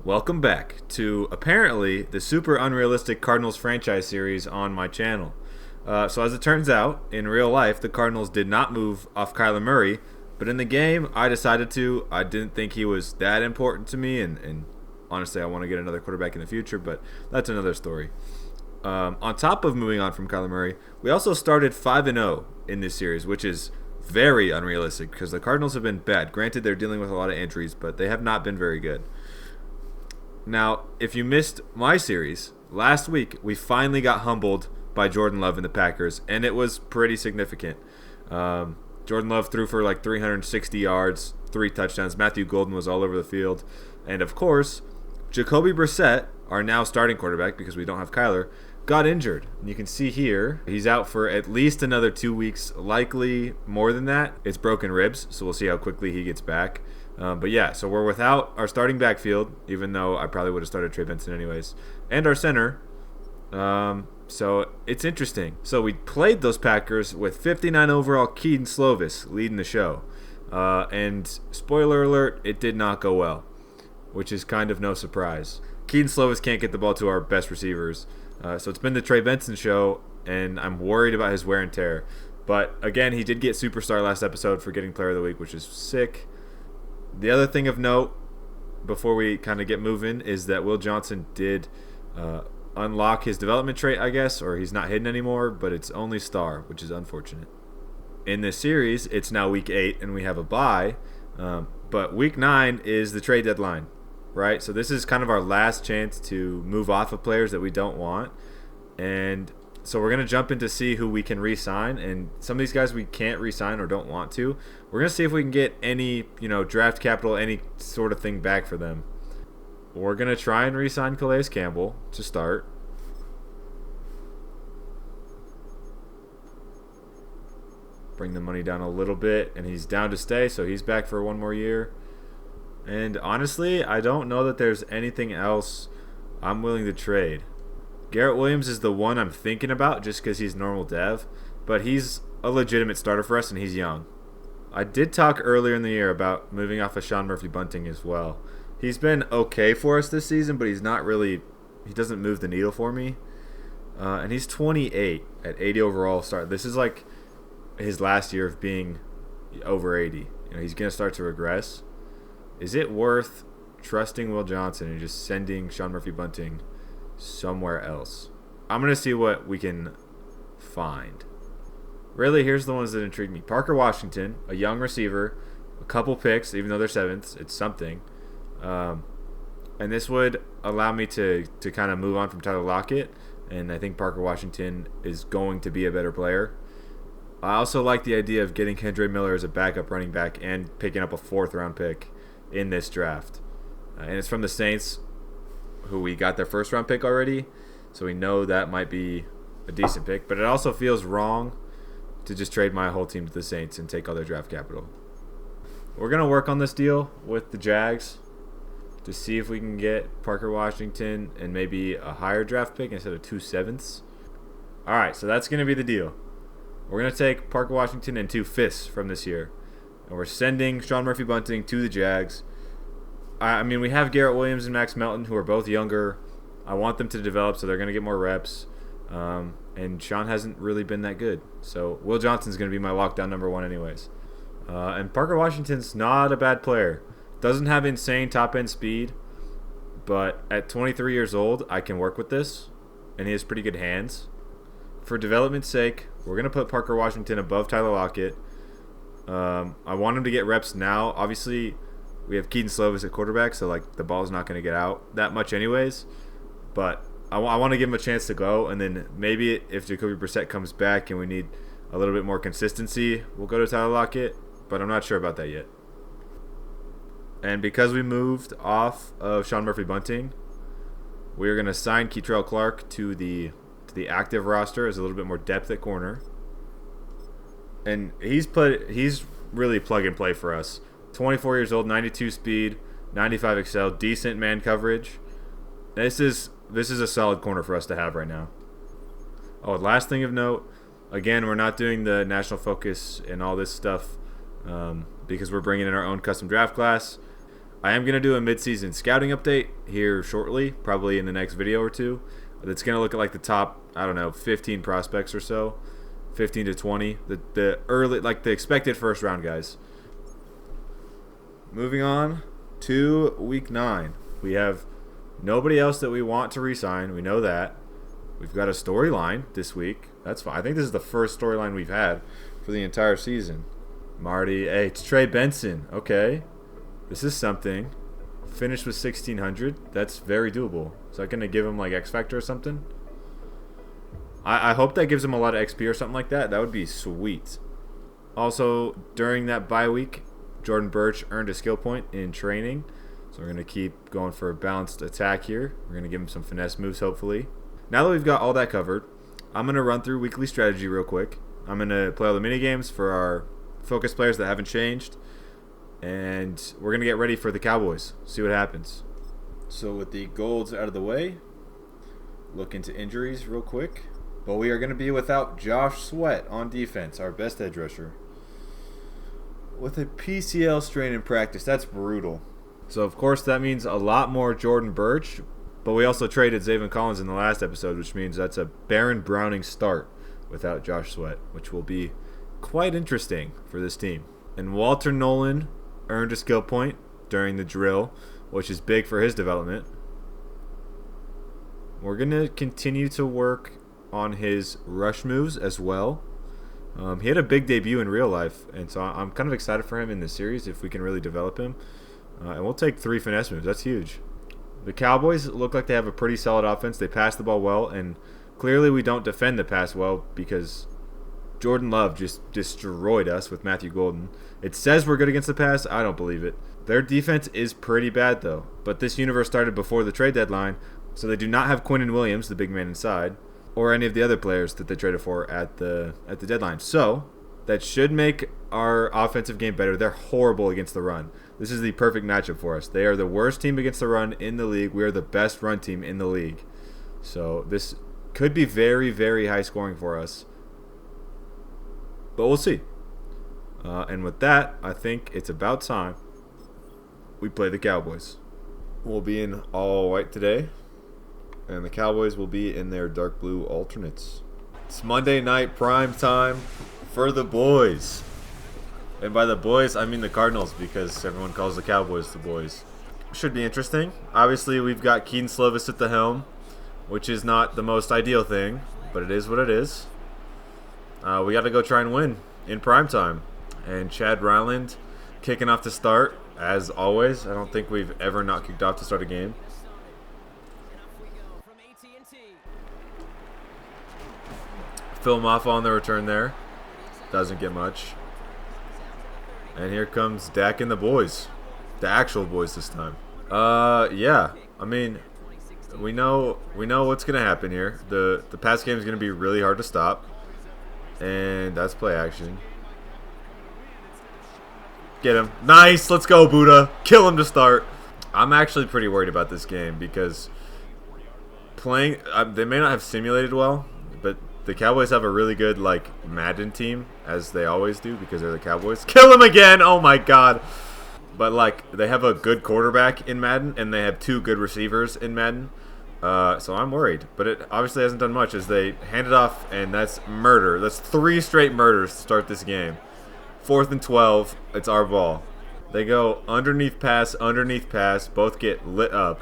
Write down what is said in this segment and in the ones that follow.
Welcome back to apparently the super unrealistic Cardinals franchise series on my channel. So as it turns out, in real life, the Cardinals did not move off Kyler Murray, but in the game, I decided to. I didn't think he was that important to me, and honestly, I want to get another quarterback in the future, but that's another story. On top of moving on from Kyler Murray, we also started 5-0 in this series, which is very unrealistic because the Cardinals have been bad. Granted, they're dealing with a lot of injuries, but they have not been very good. Now, if you missed my series, last week we finally got humbled by Jordan Love and the Packers, and it was pretty significant. Jordan Love threw for like 360 yards, 3 touchdowns. Matthew Golden was all over the field. And of course, Jacoby Brisset, our now starting quarterback because we don't have Kyler, got injured. And you can see here, he's out for at least another 2 weeks, likely more than that. It's broken ribs, so we'll see how quickly he gets back. But yeah, so we're without our starting backfield, even though I probably would have started Trey Benson anyways, and our center. So it's interesting. So we played those Packers with 59 overall Kedon Slovis leading the show. And spoiler alert, it did not go well, which is kind of no surprise. Kedon Slovis can't get the ball to our best receivers. So it's been the Trey Benson show, and I'm worried about his wear and tear. But again, he did get Superstar last episode for getting Player of the Week, which is sick. The other thing of note, before we kind of get moving, is that Will Johnson did unlock his development trait, I guess, or he's not hidden anymore, but it's only star, which is unfortunate. In this series, it's now week 8, and we have a bye, but week 9 is the trade deadline, right? So this is kind of our last chance to move off of players that we don't want, and so we're going to jump in to see who we can re-sign, and some of these guys we can't re-sign or don't want to. We're going to see if we can get any, draft capital, any sort of thing back for them. We're going to try and re-sign Calais Campbell to start. Bring the money down a little bit, and he's down to stay, so he's back for one more year. And honestly, I don't know that there's anything else I'm willing to trade. Garrett Williams is the one I'm thinking about just because he's normal dev, but he's a legitimate starter for us and he's young. I did talk earlier in the year about moving off of Sean Murphy-Bunting as well. He's been okay for us this season, but he doesn't move the needle for me. And he's 28 at 80 overall start. This is like his last year of being over 80. He's going to start to regress. Is it worth trusting Will Johnson and just sending Sean Murphy-Bunting somewhere else? I'm going to see what we can find. Really, here's the ones that intrigue me. Parker Washington, a young receiver, a couple picks, even though they're 7th. It's something. And this would allow me to kind of move on from Tyler Lockett, and I think Parker Washington is going to be a better player. I also like the idea of getting Kendre Miller as a backup running back and picking up a 4th-round pick in this draft. And it's from the Saints, who we got their 1st-round pick already, so we know that might be a decent pick. But it also feels wrong to just trade my whole team to the Saints and take all their draft capital. We're going to work on this deal with the Jags to see if we can get Parker Washington and maybe a higher draft pick instead of 2 7ths. All right, so that's going to be the deal. We're going to take Parker Washington and 2 5ths from this year, and we're sending Sean Murphy-Bunting to the Jags. I mean, we have Garrett Williams and Max Melton, who are both younger. I want them to develop, so they're going to get more reps. And Sean hasn't really been that good. So Will Johnson's going to be my lockdown number 1 anyways. And Parker Washington's not a bad player. Doesn't have insane top-end speed, but at 23 years old, I can work with this, and he has pretty good hands. For development's sake, we're going to put Parker Washington above Tyler Lockett. I want him to get reps now. Obviously, we have Kedon Slovis at quarterback, so the ball's not going to get out that much anyways. But I want to give him a chance to go, and then maybe if Jacoby Brisset comes back and we need a little bit more consistency, we'll go to Tyler Lockett, but I'm not sure about that yet. And because we moved off of Sean Murphy-Bunting, we're going to sign Keitrell Clark to the active roster as a little bit more depth at corner. And he's really plug and play for us. 24 years old, 92 speed, 95 excel, decent man coverage. This is a solid corner for us to have right now. Oh, last thing of note, again, we're not doing the national focus and all this stuff because we're bringing in our own custom draft class. I am going to do a midseason scouting update here shortly, probably in the next video or two. That's going to look at like the top, I don't know, 15 prospects or so, 15 to 20, the early, like the expected first round guys. Moving on to week 9. We have nobody else that we want to re-sign. We know that. We've got a storyline this week. That's fine. I think this is the first storyline we've had for the entire season. Marty, hey, it's Trey Benson. Okay. This is something. Finished with 1,600. That's very doable. Is that going to give him like X Factor or something? I hope that gives him a lot of XP or something like that. That would be sweet. Also, during that bye week, Jordan Birch earned a skill point in training. So we're going to keep going for a balanced attack here. We're going to give him some finesse moves, hopefully. Now that we've got all that covered, I'm going to run through weekly strategy real quick. I'm going to play all the mini games for our focus players that haven't changed. And we're going to get ready for the Cowboys. See what happens. So with the golds out of the way, look into injuries real quick. But we are going to be without Josh Sweat on defense, our best edge rusher. With a PCL strain in practice. That's brutal. So, of course, that means a lot more Jordan Birch. But we also traded Zaven Collins in the last episode, which means that's a Baron Browning start without Josh Sweat, which will be quite interesting for this team. And Walter Nolan earned a skill point during the drill, which is big for his development. We're going to continue to work on his rush moves as well. He had a big debut in real life, and so I'm kind of excited for him in this series if we can really develop him. And we'll take 3 finesse moves. That's huge. The Cowboys look like they have a pretty solid offense. They pass the ball well, and clearly we don't defend the pass well because Jordan Love just destroyed us with Matthew Golden. It says we're good against the pass. I don't believe it. Their defense is pretty bad, though. But this universe started before the trade deadline, so they do not have Quinnen Williams, the big man inside, or any of the other players that they traded for at the deadline. So that should make our offensive game better. They're horrible against the run. This is the perfect matchup for us. They are the worst team against the run in the league. We are the best run team in the league. So this could be very, very high scoring for us. But we'll see. And with that, I think it's about time we play the Cowboys. We'll be in all white today. And the Cowboys will be in their dark blue alternates. It's Monday night prime time for the boys. And by the boys, I mean the Cardinals because everyone calls the Cowboys the boys. Should be interesting. Obviously, we've got Kedon Slovis at the helm, which is not the most ideal thing, but it is what it is. We got to go try and win in prime time. And Chad Ryland kicking off to start, as always. I don't think we've ever not kicked off to start a game. Film off on the return there. Doesn't get much. And here comes Dak and the boys. The actual boys this time. Yeah. I mean, we know what's going to happen here. The pass game is going to be really hard to stop. And that's play action. Get him. Nice. Let's go, Buddha. Kill him to start. I'm actually pretty worried about this game because playing they may not have simulated well, but the Cowboys have a really good like Madden team, as they always do because they're the Cowboys. Kill him again! Oh my god. But like they have a good quarterback in Madden and they have 2 good receivers in Madden. So I'm worried. But it obviously hasn't done much as they hand it off, and that's murder. That's 3 straight murders to start this game. 4th and 12. It's our ball. They go underneath pass, both get lit up,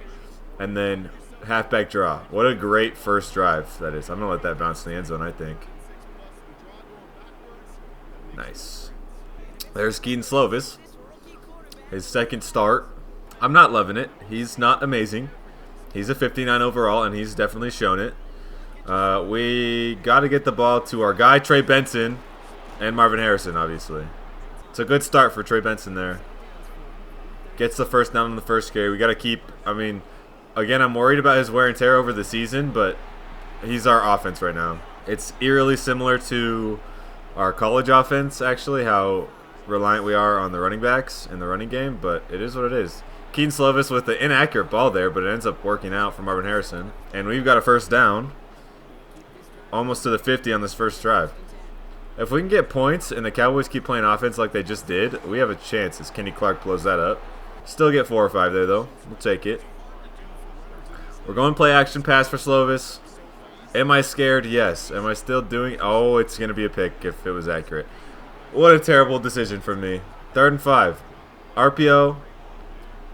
and then halfback draw. What a great first drive that is. I'm going to let that bounce in the end zone, I think. Nice. There's Kedon Slovis. His second start. I'm not loving it. He's not amazing. He's a 59 overall, and he's definitely shown it. We got to get the ball to our guy, Trey Benson, and Marvin Harrison, obviously. It's a good start for Trey Benson there. Gets the first down on the first carry. We got to keep, I mean, again, I'm worried about his wear and tear over the season, but he's our offense right now. It's eerily similar to our college offense, actually, how reliant we are on the running backs in the running game, but it is what it is. Kedon Slovis with the inaccurate ball there, but it ends up working out for Marvin Harrison. And we've got a first down, almost to the 50 on this first drive. If we can get points and the Cowboys keep playing offense like they just did, we have a chance as Kenny Clark blows that up. Still get 4 or 5 there, though. We'll take it. We're going play action pass for Slovis. Am I scared? Yes. Am I still doing... Oh, it's going to be a pick if it was accurate. What a terrible decision from me. 3rd and 5. RPO.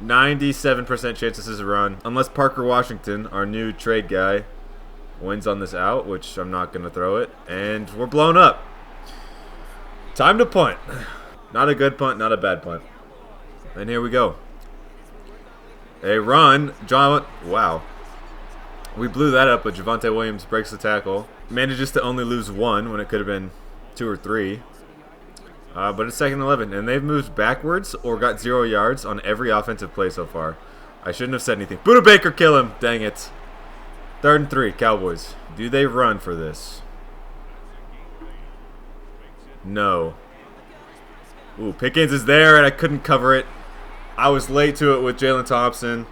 97% chance this is a run. Unless Parker Washington, our new trade guy, wins on this out, which I'm not going to throw it. And we're blown up. Time to punt. Not a good punt, not a bad punt. And here we go. A run. John. Wow. We blew that up, but Javonte Williams breaks the tackle. Manages to only lose 1 when it could have been 2 or 3. But it's 2nd and 11, and they've moved backwards or got 0 yards on every offensive play so far. I shouldn't have said anything. Buda Baker, kill him. Dang it. 3rd and 3, Cowboys. Do they run for this? No. Ooh, Pickens is there, and I couldn't cover it. I was late to it with Jalen Thompson.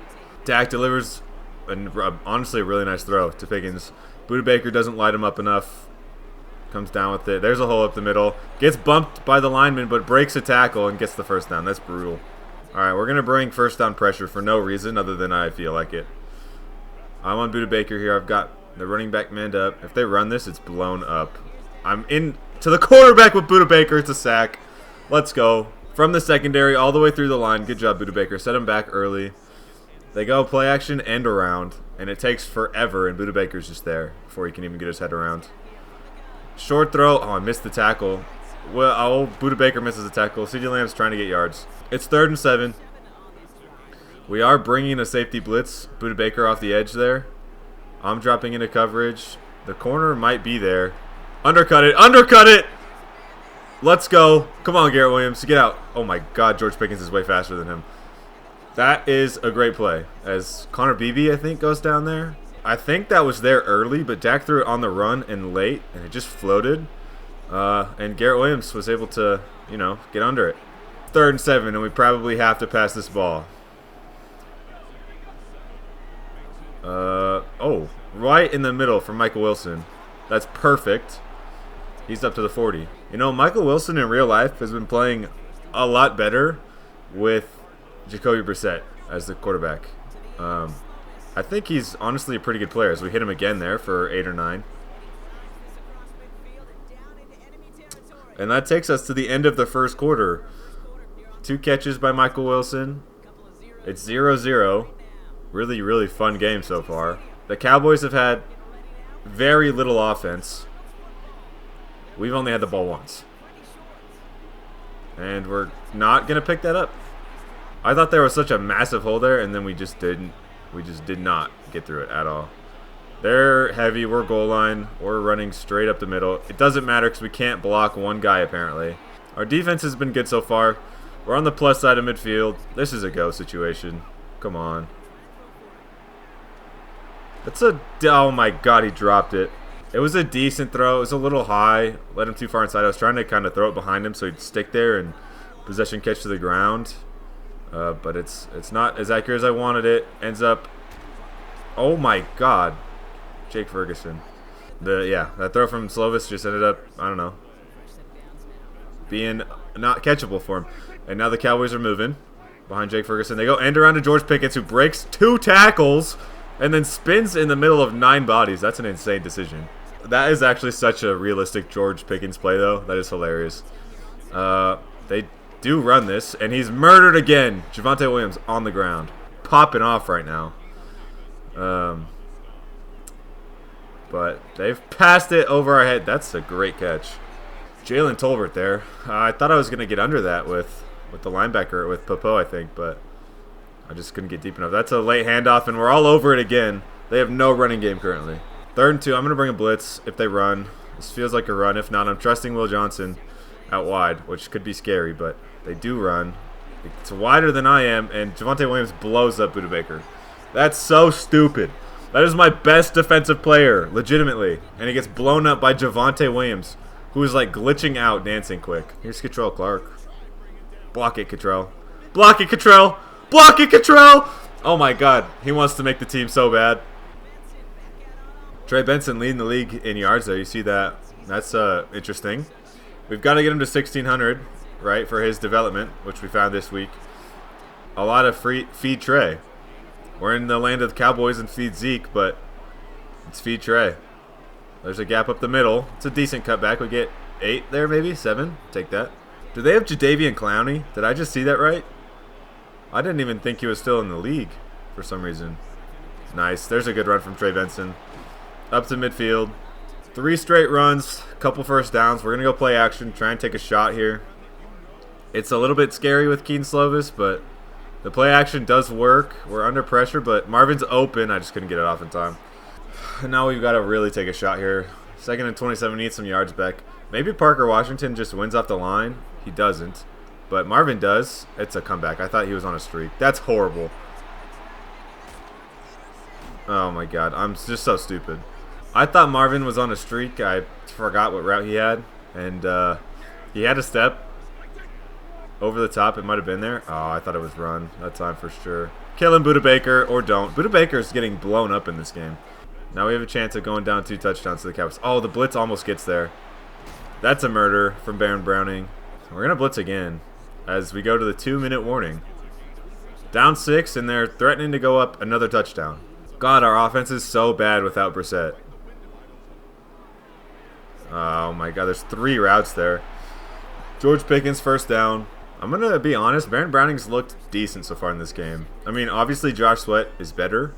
Dak delivers, and honestly, a really nice throw to Pickens. Buda Baker doesn't light him up enough. Comes down with it. There's a hole up the middle. Gets bumped by the lineman, but breaks a tackle and gets the first down. That's brutal. All right, we're going to bring first down pressure for no reason other than I feel like it. I'm on Buda Baker here. I've got the running back manned up. If they run this, it's blown up. I'm in to the quarterback with Buda Baker. It's a sack. Let's go. From the secondary all the way through the line. Good job, Buda Baker. Set him back early. They go play action and around, and it takes forever, and Buda Baker's just there before he can even get his head around. Short throw. Oh, I missed the tackle. Well, Buda Baker misses the tackle. CeeDee Lamb's trying to get yards. It's 3rd and 7. We are bringing a safety blitz. Buda Baker off the edge there. I'm dropping into coverage. The corner might be there. Undercut it. Undercut it. Let's go. Come on, Garrett Williams. Get out. Oh, my God. George Pickens is way faster than him. That is a great play. As Connor Beebe, I think, goes down there. I think that was there early, but Dak threw it on the run and late, and it just floated. And Garrett Williams was able to, get under it. 3rd and 7, and we probably have to pass this ball. Right in the middle for Michael Wilson. That's perfect. He's up to the 40. Michael Wilson in real life has been playing a lot better with Jacoby Brisset as the quarterback. I think he's honestly a pretty good player, as we hit him again there for 8 or 9. And that takes us to the end of the first quarter. 2 catches by Michael Wilson. It's 0-0. Really, really fun game so far. The Cowboys have had very little offense. We've only had the ball once. And we're not going to pick that up. I thought there was such a massive hole there, and then we just didn't. We just did not get through it at all. They're heavy. We're goal line. We're running straight up the middle. It doesn't matter because we can't block one guy, apparently. Our defense has been good so far. We're on the plus side of midfield. This is a go situation. Come on. Oh my God, he dropped it. It was a decent throw. It was a little high. Led him too far inside. I was trying to kind of throw it behind him so he'd stick there and possession catch to the ground. But it's not as accurate as I wanted it. Ends up, oh my God, Jake Ferguson. That throw from Slovis just ended up, I don't know, being not catchable for him. And now the Cowboys are moving behind Jake Ferguson. They go end around to George Pickens, who breaks 2 tackles and then spins in the middle of 9 bodies. That's an insane decision. That is actually such a realistic George Pickens play, though. That is hilarious. They do run this, and he's murdered again. Javonte Williams on the ground, popping off right now. But they've passed it over our head. That's a great catch. Jalen Tolbert there. I thought I was going to get under that with the linebacker, with Popo, I think, but I just couldn't get deep enough. That's a late handoff, and we're all over it again. They have no running game currently. 3rd and 2. I'm going to bring a blitz if they run. This feels like a run. If not, I'm trusting Will Johnson out wide, which could be scary, but they do run. It's wider than I am, and Javonte Williams blows up Buda Baker. That's so stupid. That is my best defensive player, legitimately. And he gets blown up by Javonte Williams, who is like glitching out dancing quick. Here's Cottrell Clark. Block it, Cottrell. Block it, Cottrell. Block it, Cottrell. Oh my God. He wants to make the team so bad. Trey Benson leading the league in yards there. You see that? That's interesting. We've got to get him to 1,600, right, for his development, which we found this week. a lot of free feed Trey. We're in the land of the Cowboys and feed Zeke, but it's feed Trey. There's a gap up the middle. It's a decent cutback. We get 8 there, maybe 7. Take that. Do they have Jadeveon Clowney? Did I just see that right? I didn't even think he was still in the league for some reason. Nice. There's a good run from Trey Benson. Up to midfield. 3 straight runs, couple first downs. We're going to go play action, try and take a shot here. It's a little bit scary with Kedon Slovis, but the play action does work. We're under pressure, but Marvin's open. I just couldn't get it off in time. Now we've got to really take a shot here. 2nd and 27, need some yards back. Maybe Parker Washington just wins off the line. He doesn't, but Marvin does. It's a comeback. I thought he was on a streak. That's horrible. Oh my God, I'm just so stupid. I thought Marvin was on a streak. I forgot what route he had, and he had a step over the top. It might have been there. Oh, I thought it was run that time for sure. Kill him, Buda Baker, or don't. Buda Baker is getting blown up in this game. Now we have a chance of going down 2 touchdowns to the Cowboys. Oh, the blitz almost gets there. That's a murder from Baron Browning. We're going to blitz again as we go to the 2-minute warning. Down 6, and they're threatening to go up another touchdown. God, our offense is so bad without Brisset. Oh my God, there's 3 routes there. George Pickens, first down. I'm going to be honest, Baron Browning's looked decent so far in this game. I mean, obviously Josh Sweat is better.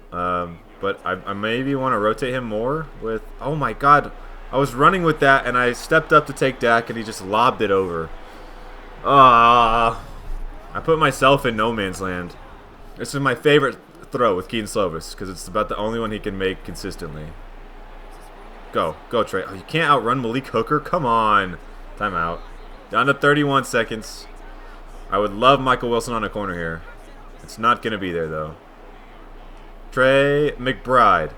But I maybe want to rotate him more with... Oh my God, I was running with that, and I stepped up to take Dak, and he just lobbed it over. I put myself in no man's land. This is my favorite throw with Kedon Slovis, because it's about the only one he can make consistently. Go, Trey. Oh, you can't outrun Malik Hooker? Come on. Timeout. Down to 31 seconds. I would love Michael Wilson on a corner here. It's not going to be there, though. Trey McBride.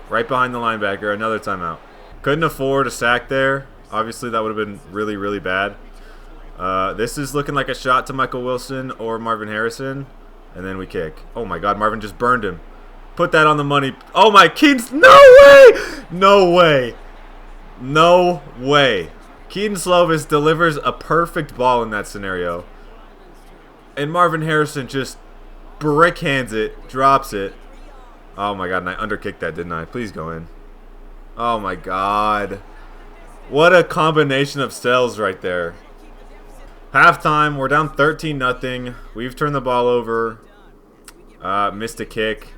Right behind the linebacker. Another timeout. Couldn't afford a sack there. Obviously, that would have been really, really bad. This is looking like a shot to Michael Wilson or Marvin Harrison. And then we kick. Oh, my God. Marvin just burned him. Put that on the money. Oh, my Kedon. No way! No way. No way. Kedon Slovis delivers a perfect ball in that scenario. And Marvin Harrison just brick hands it, drops it. Oh my God, and I underkicked that, didn't I? Please go in. Oh my God. What a combination of cells right there. Halftime, we're down 13-0. We've turned the ball over. Missed a kick.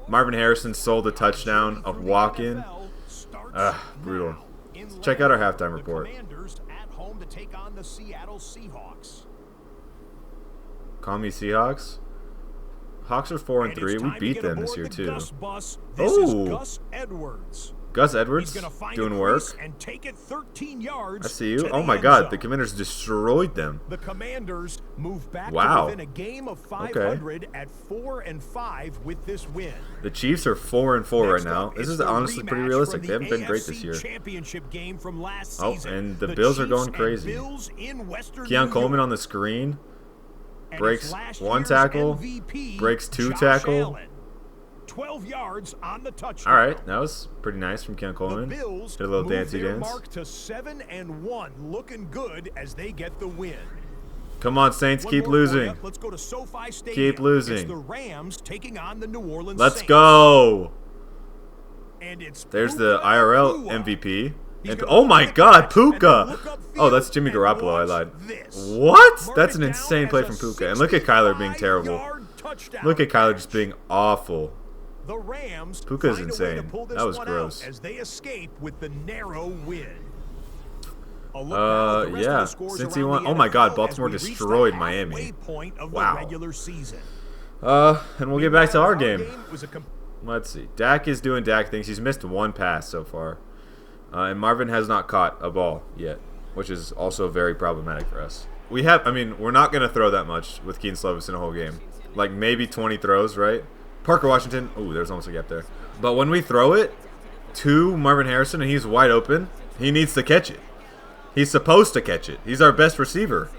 Marvin Harrison sold a touchdown, a walk-in. Brutal. Let's check out our halftime report. Call me Seahawks. Hawks are 4-3. We beat them this year too. Oh, Gus Edwards doing work. I see you. Oh my God, the Commanders destroyed them. The Commanders move back wow. to within a game of 500 at 4-5 with this win. The Chiefs are 4-4 right now. This is honestly pretty realistic. They haven't been great this year. Game from last oh, season. and the Bills are going crazy. Keon Coleman on the screen. Breaks 1 tackle. MVP, breaks 2 tackle. 12 yards on the touchdown. All right, that was pretty nice from Keon Coleman. Did a little dancey dance. Mark to 7-1, looking good as they get the win. Come on, Saints, keep losing. Let's go to SoFi Stadium. Keep losing. It's the Rams taking on the New Orleans Let's Saints. Go. And it's there's the IRL MVP. And, oh my God, Puka! Oh, that's Jimmy Garoppolo. I lied. What? That's an insane play from Puka. And look at Kyler being terrible. Look at Kyler just being awful. The Rams Puka's insane. That was gross. As they escape with the narrow win. Yeah. Since he won, oh my God, Baltimore destroyed Miami. Wow. And we'll get back to our game. Let's see. Dak is doing Dak things. He's missed 1 pass so far. And Marvin has not caught a ball yet, which is also very problematic for us. We're not going to throw that much with Kedon Slovis in a whole game. Like maybe 20 throws, right? Parker Washington. Ooh, there's almost a gap there. But when we throw it to Marvin Harrison and he's wide open, he needs to catch it. He's supposed to catch it. He's our best receiver.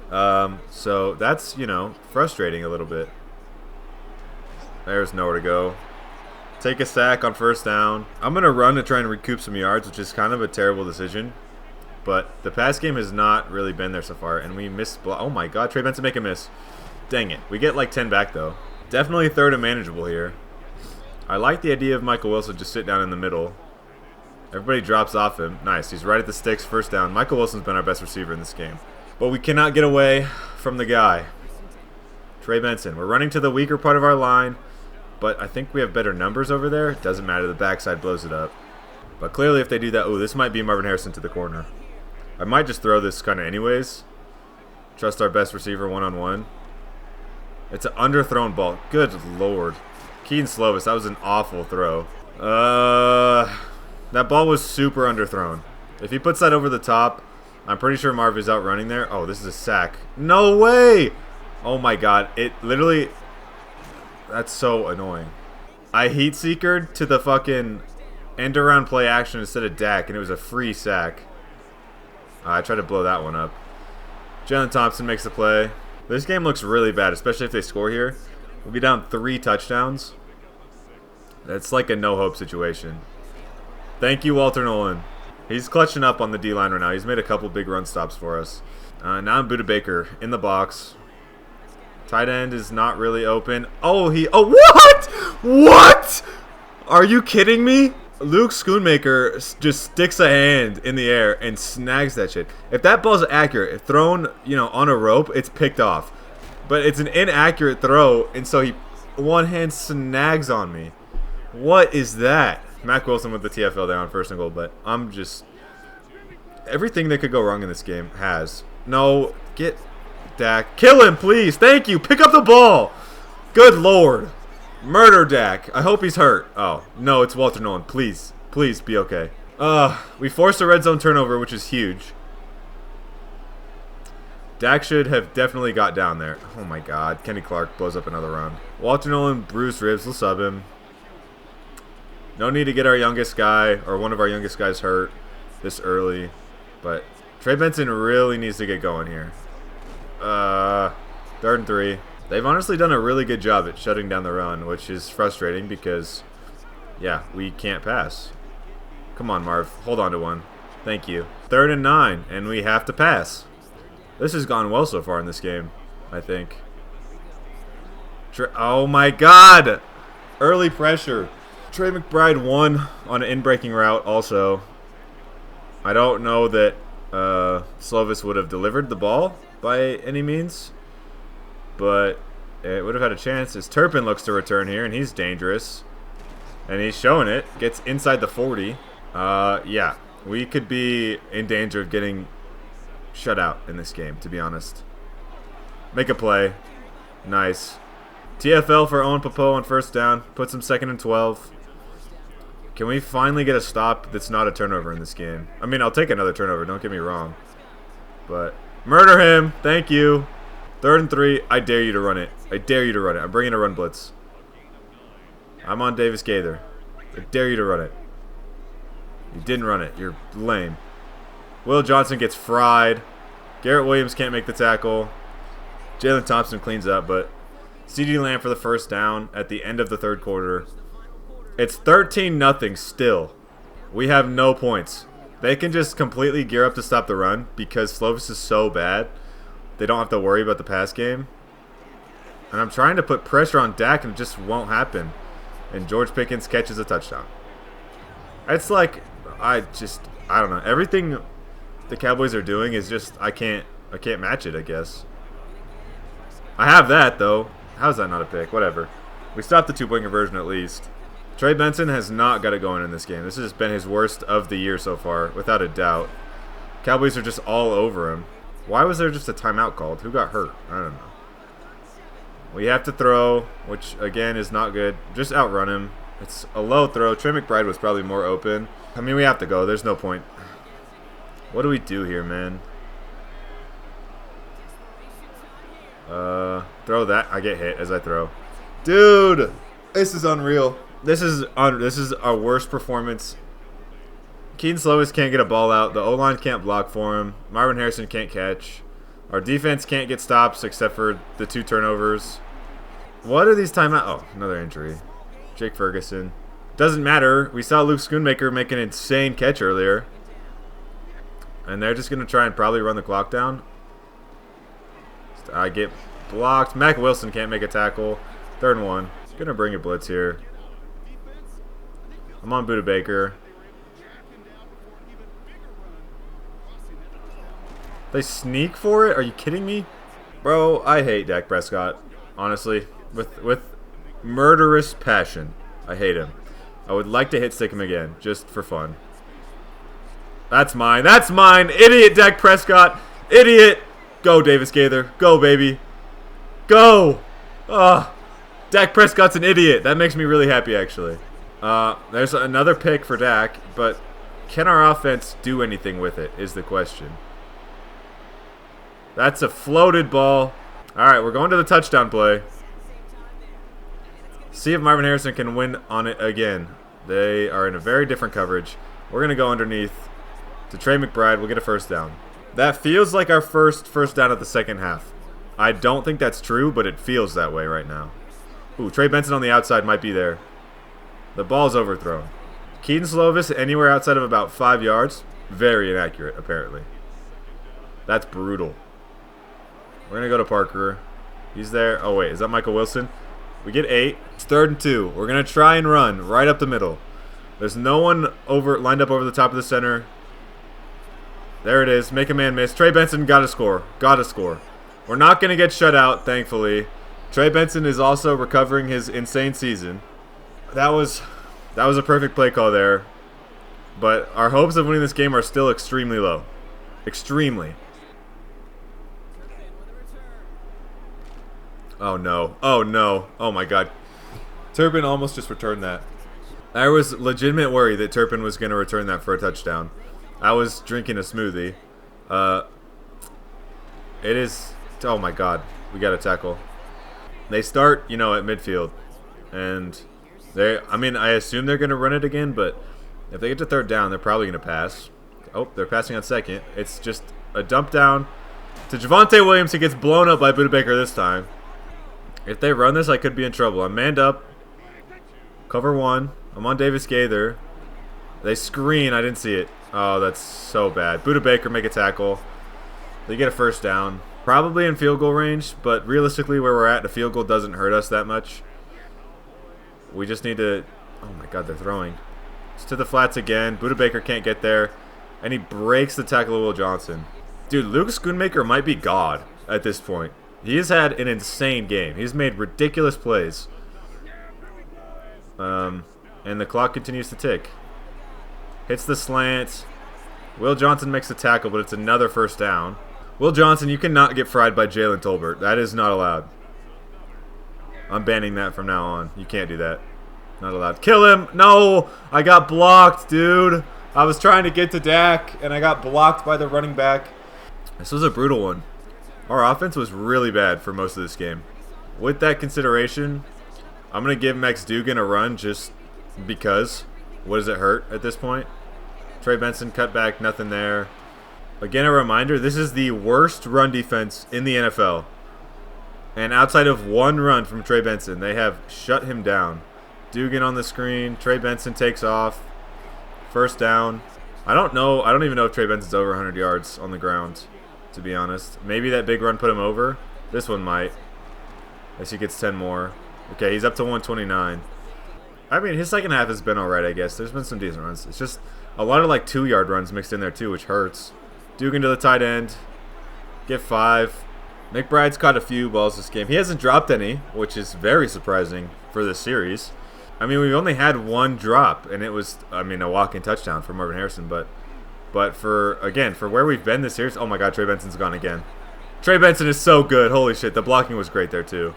So that's, frustrating a little bit. There's nowhere to go. Take a sack on first down. I'm going to run to try and recoup some yards, which is kind of a terrible decision. but the pass game has not really been there so far, and we missed. Oh my God, Trey Benson make a miss. Dang it. We get like 10 back though. Definitely third and manageable here. I like the idea of Michael Wilson just sit down in the middle. Everybody drops off him. Nice. He's right at the sticks. First down. Michael Wilson's been our best receiver in this game. But we cannot get away from the guy. Trey Benson. We're running to the weaker part of our line, but I think we have better numbers over there. Doesn't matter. The backside blows it up. But clearly if they do that, oh, this might be Marvin Harrison to the corner. I might just throw this kind of anyways. Trust our best receiver one-on-one. It's an underthrown ball. Good Lord. Kedon Slovis, that was an awful throw. That ball was super underthrown. If he puts that over the top, I'm pretty sure Marv is out running there. Oh, this is a sack. No way! Oh my God. It literally... That's so annoying. I heat-seekered to the fucking end-around play action instead of Dak, and it was a free sack. I tried to blow that one up. Jalen Thompson makes the play. This game looks really bad, especially if they score here. We'll be down 3 touchdowns. That's like a no-hope situation. Thank you, Walter Nolan. He's clutching up on the D-line right now. He's made a couple big run stops for us. Now Buda Baker in the box. Tight end is not really open. Oh, what? What? Are you kidding me? Luke Schoonmaker just sticks a hand in the air and snags that shit. If that ball's accurate, thrown, on a rope, it's picked off. But it's an inaccurate throw, and so he one hand snags on me. What is that? Mac Wilson with the TFL there on first and goal, but I'm just... Everything that could go wrong in this game has. No, get Dak. Kill him, please. Thank you. Pick up the ball. Good Lord. Murder Dak. I hope he's hurt. Oh, no, it's Walter Nolan. Please. Please be okay. We forced a red zone turnover, which is huge. Dak should have definitely got down there. Oh, my God. Kenny Clark blows up another run. Walter Nolan, bruised ribs. We'll sub him. No need to get our youngest guy or one of our youngest guys hurt this early. But Trey Benson really needs to get going here. 3rd and 3. They've honestly done a really good job at shutting down the run, which is frustrating because, yeah, we can't pass. Come on, Marv. Hold on to one. Thank you. 3rd and 9, and we have to pass. This has gone well so far in this game, I think. Oh, my God! Early pressure. Trey McBride won on an in-breaking route also. I don't know that Slovis would have delivered the ball by any means, but it would have had a chance as Turpin looks to return here, and he's dangerous. And he's showing it. Gets inside the 40. Yeah, we could be in danger of getting shut out in this game, to be honest. Make a play. Nice. TFL for Owen Popo on first down. Puts him 2nd and 12. Can we finally get a stop that's not a turnover in this game? I mean, I'll take another turnover, don't get me wrong. But murder him. Thank you. 3rd and 3. I dare you to run it. I dare you to run it. I'm bringing a run blitz. I'm on Davis Gaither. I dare you to run it. You didn't run it. You're lame. Will Johnson gets fried. Garrett Williams can't make the tackle. Jalen Thompson cleans up, but CeeDee Lamb for the first down at the end of the 3rd quarter. It's 13-0 still. We have no points. They can just completely gear up to stop the run because Slovis is so bad. They don't have to worry about the pass game. And I'm trying to put pressure on Dak and it just won't happen. And George Pickens catches a touchdown. It's like, I don't know. Everything the Cowboys are doing is just, I can't match it, I guess. I have that, though. How's that not a pick? Whatever. We stopped the 2-point conversion at least. Trey Benson has not got it going in this game. This has been his worst of the year so far, without a doubt. Cowboys are just all over him. Why was there just a timeout called? Who got hurt? I don't know. We have to throw, which, again, is not good. Just outrun him. It's a low throw. Trey McBride was probably more open. I mean, we have to go. There's no point. What do we do here, man? Throw that. I get hit as I throw. Dude, this is unreal. This is our worst performance. Kedon Slovis can't get a ball out. The O-line can't block for him. Marvin Harrison can't catch. Our defense can't get stops except for the 2 turnovers. What are these timeouts? Oh, another injury. Jake Ferguson. Doesn't matter. We saw Luke Schoonmaker make an insane catch earlier. And they're just going to try and probably run the clock down. I get blocked. Mac Wilson can't make a tackle. 3rd and 1. Going to bring a blitz here. I'm on Buda Baker. They sneak for it? Are you kidding me? Bro, I hate Dak Prescott. Honestly. With murderous passion. I hate him. I would like to hit stick him again. Just for fun. That's mine. That's mine. Idiot Dak Prescott. Idiot. Go, Davis Gaither. Go, baby. Go. Dak Prescott's an idiot. That makes me really happy, actually. There's another pick for Dak, but can our offense do anything with it is the question. That's a floated ball. All right, we're going to the touchdown play. See if Marvin Harrison can win on it again. They are in a very different coverage. We're going to go underneath to Trey McBride. We'll get a first down. That feels like our first down of the second half. I don't think that's true, but it feels that way right now. Ooh, Trey Benson on the outside might be there. The ball's overthrown. Kedon Slovis anywhere outside of about 5 yards. Very inaccurate, apparently. That's brutal. We're going to go to Parker. He's there. Oh, wait. Is that Michael Wilson? We get 8. It's 3rd and 2. We're going to try and run right up the middle. There's no one lined up over the top of the center. There it is. Make a man miss. Trey Benson got to score. Got to score. We're not going to get shut out, thankfully. Trey Benson is also recovering his insane season. That was a perfect play call there. But our hopes of winning this game are still extremely low. Extremely. Oh, no. Oh, no. Oh, my God. Turpin almost just returned that. There was legitimate worry that Turpin was going to return that for a touchdown. I was drinking a smoothie. It is... Oh, my God. We got to tackle. They start, at midfield. And I assume they're going to run it again, but if they get to 3rd down, they're probably going to pass. Oh, they're passing on 2nd. It's just a dump down to Javonte Williams. He gets blown up by Buda Baker this time. If they run this, I could be in trouble. I'm manned up. Cover 1. I'm on Davis Gaither. They screen. I didn't see it. Oh, that's so bad. Buda Baker make a tackle. They get a first down. Probably in field goal range, but realistically where we're at, a field goal doesn't hurt us that much. We just need to... Oh, my God, they're throwing. It's to the flats again. Buda Baker can't get there. And he breaks the tackle of Will Johnson. Dude, Luke Schoonmaker might be God at this point. He has had an insane game. He's made ridiculous plays. And the clock continues to tick. Hits the slant. Will Johnson makes the tackle, but it's another first down. Will Johnson, you cannot get fried by Jalen Tolbert. That is not allowed. I'm banning that from now on. You can't do that. Not allowed. Kill him! No! I got blocked, dude. I was trying to get to Dak, and I got blocked by the running back. This was a brutal one. Our offense was really bad for most of this game. With that consideration, I'm going to give Max Dugan a run just because. What does it hurt at this point? Trey Benson cut back, nothing there. Again, a reminder, this is the worst run defense in the NFL. And outside of one run from Trey Benson, they have shut him down. Dugan on the screen. Trey Benson takes off. First down. I don't even know if Trey Benson's over 100 yards on the ground, to be honest. Maybe that big run put him over. This one might. As he gets 10 more. Okay, he's up to 129. I mean, his second half has been alright, I guess. There's been some decent runs. It's just a lot of, 2-yard runs mixed in there, too, which hurts. Dugan to the tight end. Get 5. McBride's caught a few balls this game. He hasn't dropped any, which is very surprising for this series. I mean, we've only had one drop, and it was, a walk-in touchdown for Marvin Harrison. But for where we've been this series, oh my God, Trey Benson's gone again. Trey Benson is so good. Holy shit, the blocking was great there too.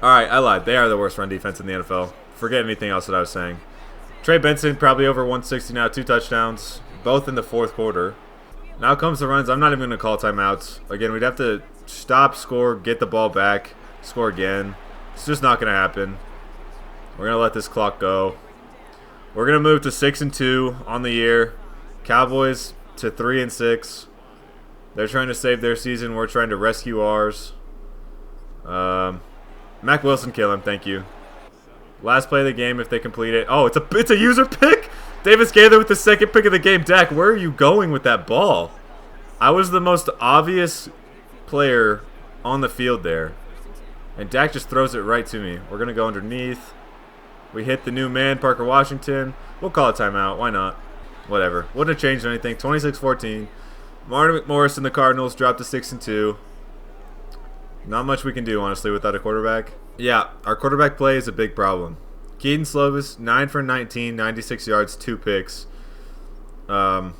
All right, I lied. They are the worst run defense in the NFL. Forget anything else that I was saying. Trey Benson probably over 160 now, 2 touchdowns, both in the fourth quarter. Now comes the runs. I'm not even going to call timeouts. Again, we'd have to stop, score, get the ball back, score again. It's just not going to happen. We're going to let this clock go. We're going to move to 6-2 on the year. Cowboys to 3-6. They're trying to save their season. We're trying to rescue ours. Mac Wilson, kill him. Thank you. Last play of the game if they complete it. Oh, it's a user pick. Davis Gaither with the second pick of the game. Dak, where are you going with that ball? I was the most obvious player on the field there. And Dak just throws it right to me. We're going to go underneath. We hit the new man, Parker Washington. We'll call a timeout. Why not? Whatever. Wouldn't have changed anything. 26-14. Martin McMorris and the Cardinals dropped to 6-2. Not much we can do, honestly, without a quarterback. Yeah, our quarterback play is a big problem. Kedon Slovis, 9 for 19, 96 yards, 2 picks. And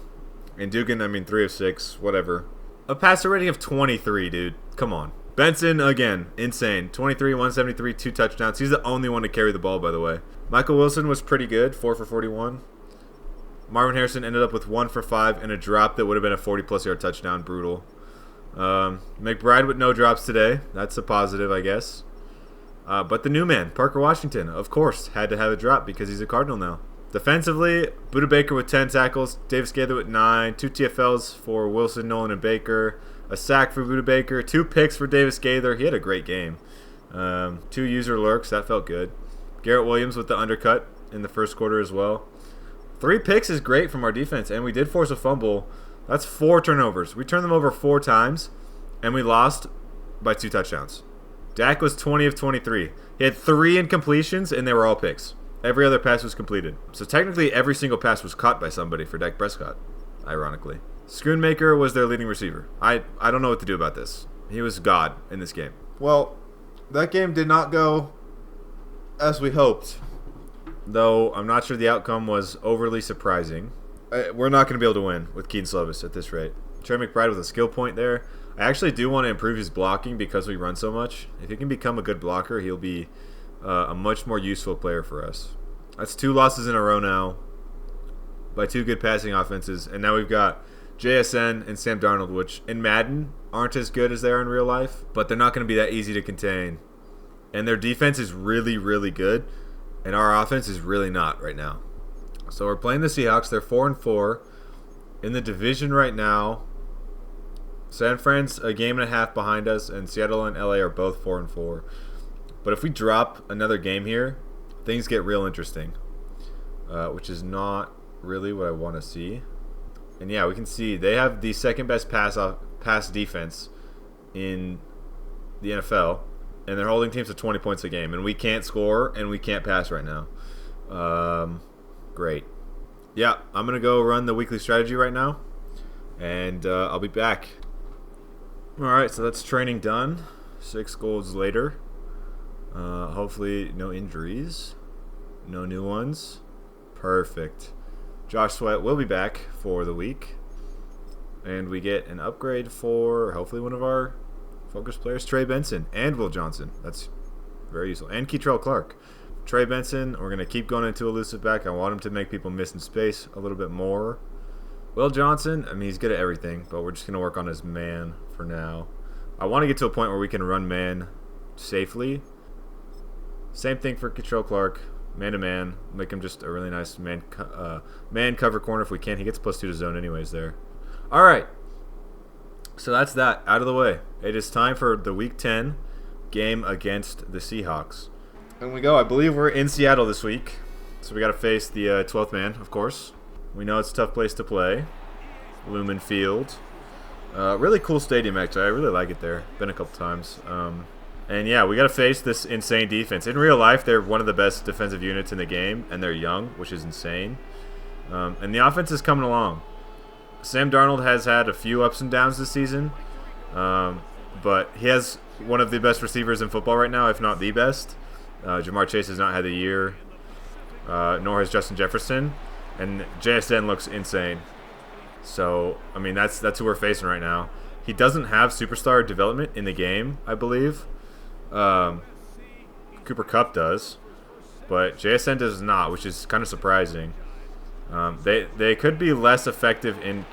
Dugan, 3 of 6, whatever. A passer rating of 23, dude. Come on. Benson, again, insane. 23, 173, 2 touchdowns. He's the only one to carry the ball, by the way. Michael Wilson was pretty good, 4 for 41. Marvin Harrison ended up with 1 for 5 and a drop that would have been a 40-plus yard touchdown. Brutal. McBride with no drops today. That's a positive, I guess. But the new man, Parker Washington, of course, had to have a drop because he's a Cardinal now. Defensively, Budda Baker with 10 tackles, Davis Gaither with 9, 2 TFLs for Wilson, Nolan, and Baker, a sack for Budda Baker, 2 picks for Davis Gaither. He had a great game. 2 user lurks, that felt good. Garrett Williams with the undercut in the first quarter as well. 3 picks is great from our defense, and we did force a fumble. That's 4 turnovers. We turned them over 4 times, and we lost by 2 touchdowns. Dak was 20 of 23. He had 3 incompletions, and they were all picks. Every other pass was completed. So technically, every single pass was caught by somebody for Dak Prescott, ironically. Schoonmaker was their leading receiver. I don't know what to do about this. He was God in this game. Well, that game did not go as we hoped, though I'm not sure the outcome was overly surprising. We're not going to be able to win with Kedon Slovis at this rate. Trey McBride with a skill point there. I actually do want to improve his blocking because we run so much. If he can become a good blocker, he'll be a much more useful player for us. That's 2 losses in a row now by 2 good passing offenses. And now we've got JSN and Sam Darnold, which in Madden aren't as good as they are in real life, but they're not going to be that easy to contain. And their defense is really, really good, and our offense is really not right now. So we're playing the Seahawks. They're 4-4 in the division right now. San Fran's a game and a half behind us, and Seattle and LA are both 4-4. But if we drop another game here, things get real interesting, which is not really what I want to see. And yeah, we can see they have the second best pass defense in the NFL, and they're holding teams to 20 points a game, and we can't score and we can't pass right now. Great. Yeah, I'm gonna go run the weekly strategy right now, and I'll be back. All right, so that's training done. 6 goals later. Hopefully no injuries, no new ones. Perfect. Josh Sweat will be back for the week, and we get an upgrade for hopefully one of our focus players, Trey Benson and Will Johnson. That's very useful. And Keitrell Clark. Trey Benson, we're going to keep going into elusive back. I want him to make people miss in space a little bit more. Will Johnson, he's good at everything, but we're just going to work on his man for now. I want to get to a point where we can run man safely. Same thing for Keitrell Clark. Man-to-man. Make him just a really nice man cover corner if we can. He gets +2 to zone anyways there. All right. So that's that out of the way. It is time for the Week 10 game against the Seahawks. And we go. I believe we're in Seattle this week. So we got to face the 12th man, of course. We know it's a tough place to play. Lumen Field. Really cool stadium, actually. I really like it there. Been a couple times. And yeah, we got to face this insane defense. In real life, they're one of the best defensive units in the game, and they're young, which is insane. And the offense is coming along. Sam Darnold has had a few ups and downs this season, but he has one of the best receivers in football right now, if not the best. Jamar Chase has not had the year, nor has Justin Jefferson, and JSN looks insane. So, that's who we're facing right now. He doesn't have superstar development in the game, I believe. Cooper Kupp does, but JSN does not, which is kind of surprising. They could be less effective in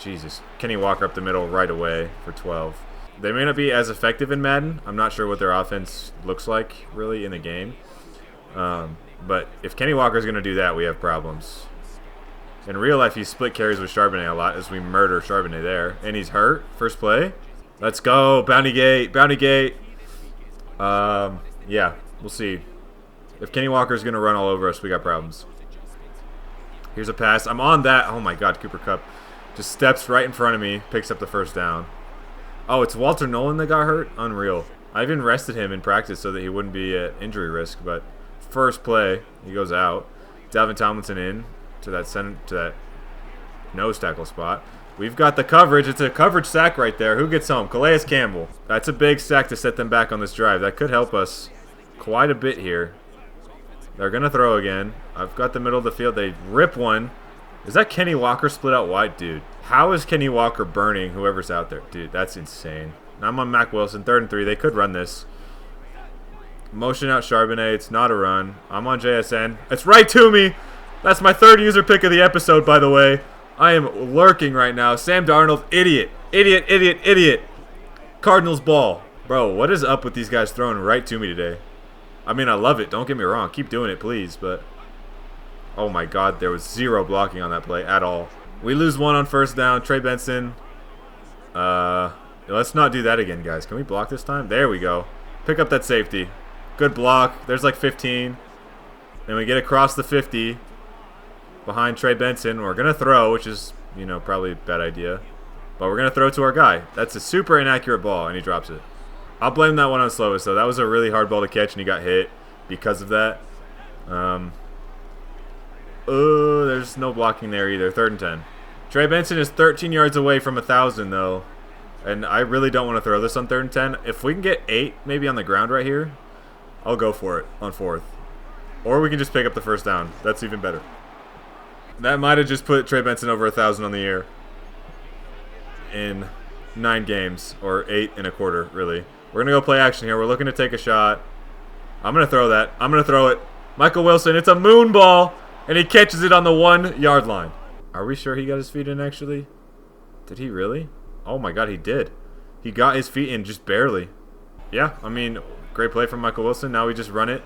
Kenny Walker up the middle right away for 12. They may not be as effective in Madden. I'm not sure what their offense looks like really in the game. But if Kenny Walker is going to do that, we have problems. In real life, he split carries with Charbonnet a lot as we murder Charbonnet there. And he's hurt. First play. Let's go. Bounty Gate. Bounty Gate. Yeah, we'll see. If Kenny Walker is going to run all over us, we got problems. Here's a pass. I'm on that. Oh my God, Cooper Kupp just steps right in front of me, picks up the first down. Oh, it's Walter Nolan that got hurt? Unreal. I even rested him in practice so that he wouldn't be at injury risk, but first play, he goes out. Dalvin Tomlinson in to that nose tackle spot. We've got the coverage. It's a coverage sack right there. Who gets home? Calais Campbell. That's a big sack to set them back on this drive. That could help us quite a bit here. They're going to throw again. I've got the middle of the field. They rip one. Is that Kenny Walker split out wide? Dude, how is Kenny Walker burning whoever's out there? Dude, that's insane. Now I'm on Mac Wilson, 3rd and 3. They could run this. Motion out Charbonnet. It's not a run. I'm on JSN. It's right to me. That's my 3rd user pick of the episode, by the way. I am lurking right now. Sam Darnold, idiot. Idiot, idiot, idiot. Cardinals ball. Bro, what is up with these guys throwing right to me today? I mean, I love it. Don't get me wrong. Keep doing it, please. But, oh my God, there was 0 blocking on that play at all. We lose 1 on first down. Trey Benson. Let's not do that again, guys. Can we block this time? There we go. Pick up that safety. Good block. There's like 15. And we get across the 50 behind Trey Benson. We're going to throw, which is, you know, probably a bad idea. But we're going to throw to our guy. That's a super inaccurate ball, and he drops it. I'll blame that one on Slovis, though. That was a really hard ball to catch, and he got hit because of that. There's no blocking there either. 3rd and 10. Trey Benson is 13 yards away from 1,000, though. And I really don't want to throw this on 3rd and 10. If we can get 8 maybe on the ground right here, I'll go for it on 4th. Or we can just pick up the first down. That's even better. That might have just put Trey Benson over 1,000 on the year in 9 games, or 8 and a quarter, really. We're going to go play action here. We're looking to take a shot. I'm going to throw that. I'm going to throw it. Michael Wilson, it's a moon ball, and he catches it on the 1-yard line. Are we sure he got his feet in, actually? Did he really? Oh, my God, he did. He got his feet in just barely. Yeah, I mean, great play from Michael Wilson. Now we just run it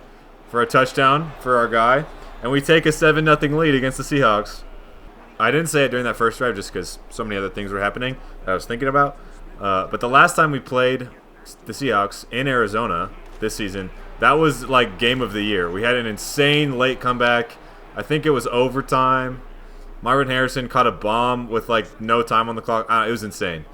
for a touchdown for our guy, and we take a 7-0 lead against the Seahawks. I didn't say it during that first drive just because so many other things were happening that I was thinking about. But the last time we played the Seahawks in Arizona this season, that was like game of the year. We had an insane late comeback. I think it was overtime. Marvin Harrison caught a bomb with like no time on the clock. It was insane.